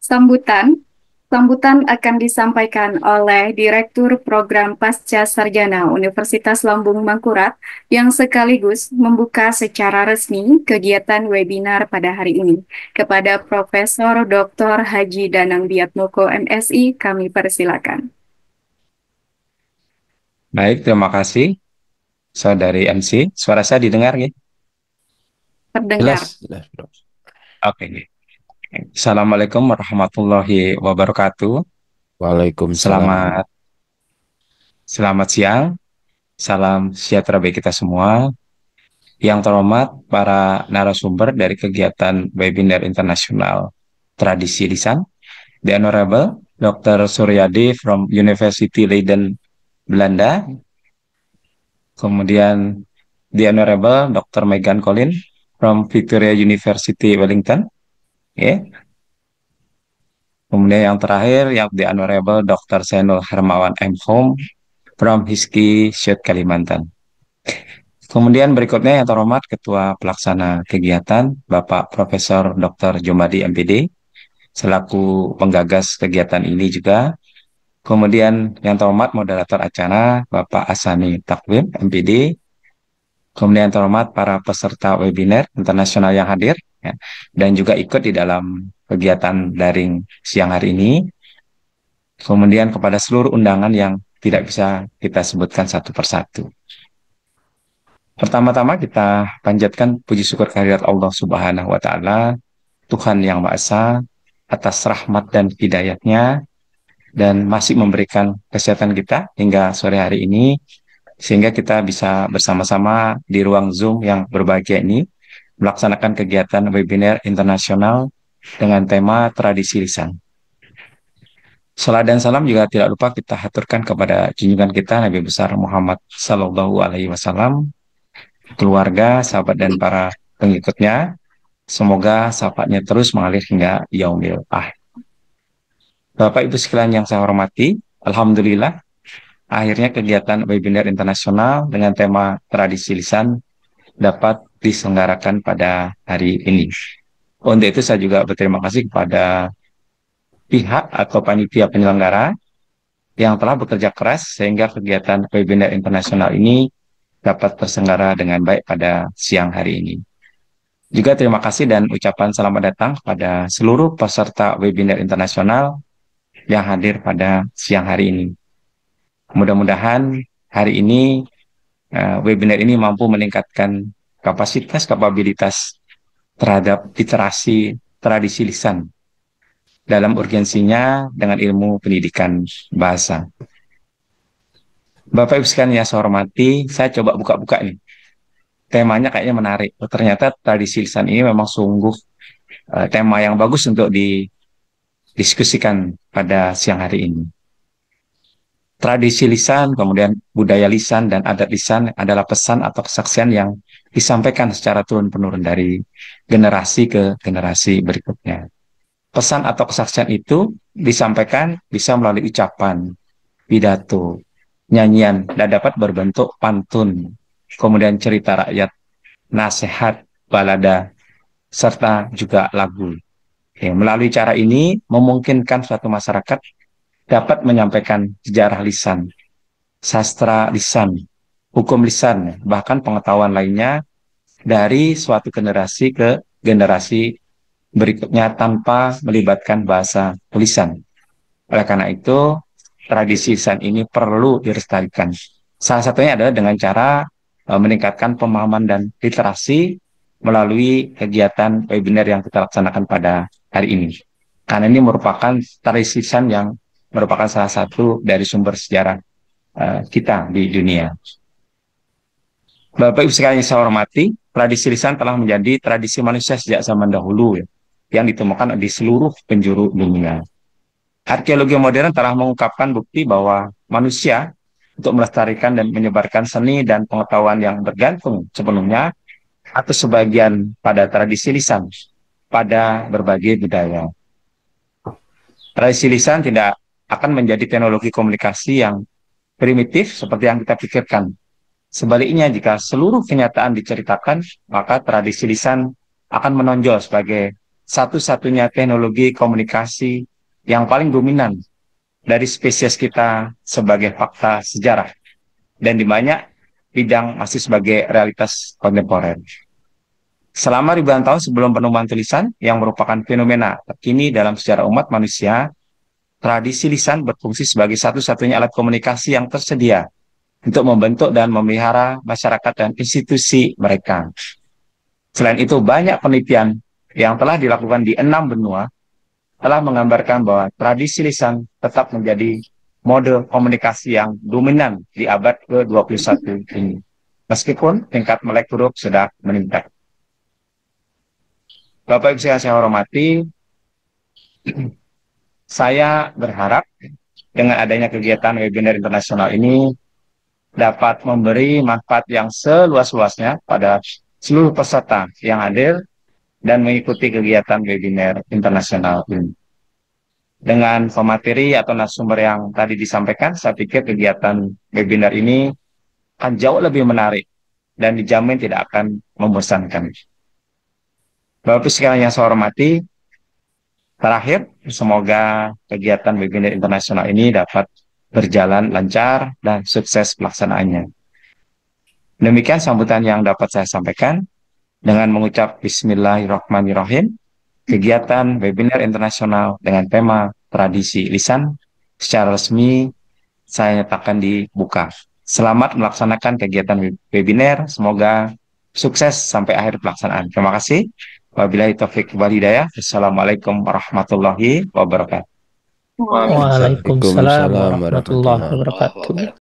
Sambutan Sambutan akan disampaikan oleh Direktur Program Pasca Sarjana Universitas Lambung Mangkurat yang sekaligus membuka secara resmi kegiatan webinar pada hari ini. Kepada Profesor Dr. Haji Danang Biatmoko MSI, kami persilakan. Baik, terima kasih Saudari MC. Suara saya didengar ya? Terdengar. Jelas, jelas, bro. Oke. Assalamualaikum warahmatullahi wabarakatuh. Waalaikumsalam. Selamat selamat siang. Salam sejahtera bagi kita semua. Yang terhormat para narasumber dari kegiatan webinar internasional Tradisi Lisan, The Honorable Dr. Suryadi from University Leiden, Belanda. Kemudian The Honorable Dr. Megan Collin from Victoria University, Wellington. Ya. Kemudian yang terakhir, yang The Honorable Dr. Senul Hermawan M. Home from Hiski, Syed Kalimantan. Kemudian berikutnya yang terhormat Ketua Pelaksana Kegiatan, Bapak Profesor Dr. Jumadi MPD, selaku penggagas kegiatan ini juga. Kemudian yang terhormat moderator acara, Bapak Asani Takwim MPD. Kemudian yang terhormat para peserta webinar internasional yang hadir, ya, dan juga ikut di dalam kegiatan daring siang hari ini. Kemudian kepada seluruh undangan yang tidak bisa kita sebutkan satu persatu. Pertama-tama kita panjatkan puji syukur kehadirat Allah Subhanahu wa Ta'ala, Tuhan yang Maha Esa, atas rahmat dan hidayatnya, dan masih memberikan kesehatan kita hingga sore hari ini, sehingga kita bisa bersama-sama di ruang Zoom yang berbahagia ini, melaksanakan kegiatan webinar internasional dengan tema tradisi lisan. Salam dan salam juga tidak lupa kita haturkan kepada junjungan kita Nabi besar Muhammad Sallallahu Alaihi Wasallam, keluarga, sahabat dan para pengikutnya. Semoga syafaatnya terus mengalir hingga yaumil akhir. Bapak Ibu sekalian yang saya hormati, Alhamdulillah akhirnya kegiatan webinar internasional dengan tema tradisi lisan dapat diselenggarakan pada hari ini. Untuk itu saya juga berterima kasih kepada pihak atau panitia penyelenggara yang telah bekerja keras sehingga kegiatan webinar internasional ini dapat terselenggara dengan baik pada siang hari ini. Juga terima kasih dan ucapan selamat datang pada seluruh peserta webinar internasional yang hadir pada siang hari ini. Mudah-mudahan hari ini webinar ini mampu meningkatkan kapabilitas terhadap literasi tradisi lisan dalam urgensinya dengan ilmu pendidikan bahasa. Bapak Ibu sekalian yang saya hormati, saya coba buka-buka nih. Temanya kayaknya menarik. Ternyata tradisi lisan ini memang sungguh tema yang bagus untuk didiskusikan pada siang hari ini. Tradisi lisan, kemudian budaya lisan dan adat lisan adalah pesan atau kesaksian yang disampaikan secara turun-temurun dari generasi ke generasi berikutnya. Pesan atau kesaksian itu disampaikan bisa melalui ucapan, pidato, nyanyian, dan dapat berbentuk pantun, kemudian cerita rakyat, nasihat, balada, serta juga lagu. Melalui cara ini memungkinkan suatu masyarakat dapat menyampaikan sejarah lisan, sastra lisan, hukum lisan, bahkan pengetahuan lainnya dari suatu generasi ke generasi berikutnya tanpa melibatkan bahasa tulisan. Oleh karena itu, tradisi lisan ini perlu dilestarikan. Salah satunya adalah dengan cara meningkatkan pemahaman dan literasi melalui kegiatan webinar yang kita laksanakan pada hari ini. Karena ini merupakan tradisi lisan yang merupakan salah satu dari sumber sejarah kita di dunia. Bapak Ibu sekalian yang saya hormati, tradisi lisan telah menjadi tradisi manusia sejak zaman dahulu ya, yang ditemukan di seluruh penjuru dunia. Arkeologi modern telah mengungkapkan bukti bahwa manusia untuk melestarikan dan menyebarkan seni dan pengetahuan yang bergantung sepenuhnya atau sebagian pada tradisi lisan pada berbagai budaya. Tradisi lisan tidak akan menjadi teknologi komunikasi yang primitif seperti yang kita pikirkan. Sebaliknya, jika seluruh kenyataan diceritakan, maka tradisi lisan akan menonjol sebagai satu-satunya teknologi komunikasi yang paling dominan dari spesies kita sebagai fakta sejarah dan di banyak bidang masih sebagai realitas kontemporer. Selama ribuan tahun sebelum penemuan tulisan yang merupakan fenomena terkini dalam sejarah umat manusia, tradisi lisan berfungsi sebagai satu-satunya alat komunikasi yang tersedia untuk membentuk dan memelihara masyarakat dan institusi mereka. Selain itu, banyak penelitian yang telah dilakukan di 6 benua telah menggambarkan bahwa tradisi lisan tetap menjadi mode komunikasi yang dominan di abad ke-21 ini. Meskipun tingkat melek huruf sudah meningkat. Bapak Ibu yang saya hormati, saya berharap dengan adanya kegiatan webinar internasional ini dapat memberi manfaat yang seluas-luasnya pada seluruh peserta yang hadir dan mengikuti kegiatan webinar internasional ini. Dengan pemateri atau narasumber yang tadi disampaikan, saya pikir kegiatan webinar ini akan jauh lebih menarik dan dijamin tidak akan membosankan. Bapak Ibu sekalian yang saya hormati, terakhir, semoga kegiatan webinar internasional ini dapat berjalan lancar dan sukses pelaksanaannya. Demikian sambutan yang dapat saya sampaikan dengan mengucap Bismillahirrahmanirrahim. Kegiatan webinar internasional dengan tema tradisi lisan secara resmi saya nyatakan dibuka. Selamat melaksanakan kegiatan webinar. Semoga sukses sampai akhir pelaksanaan. Terima kasih. Wabillahi taufiq wal hidayah. Assalamualaikum warahmatullahi wabarakatuh. Waalaikumsalam warahmatullahi wabarakatuh.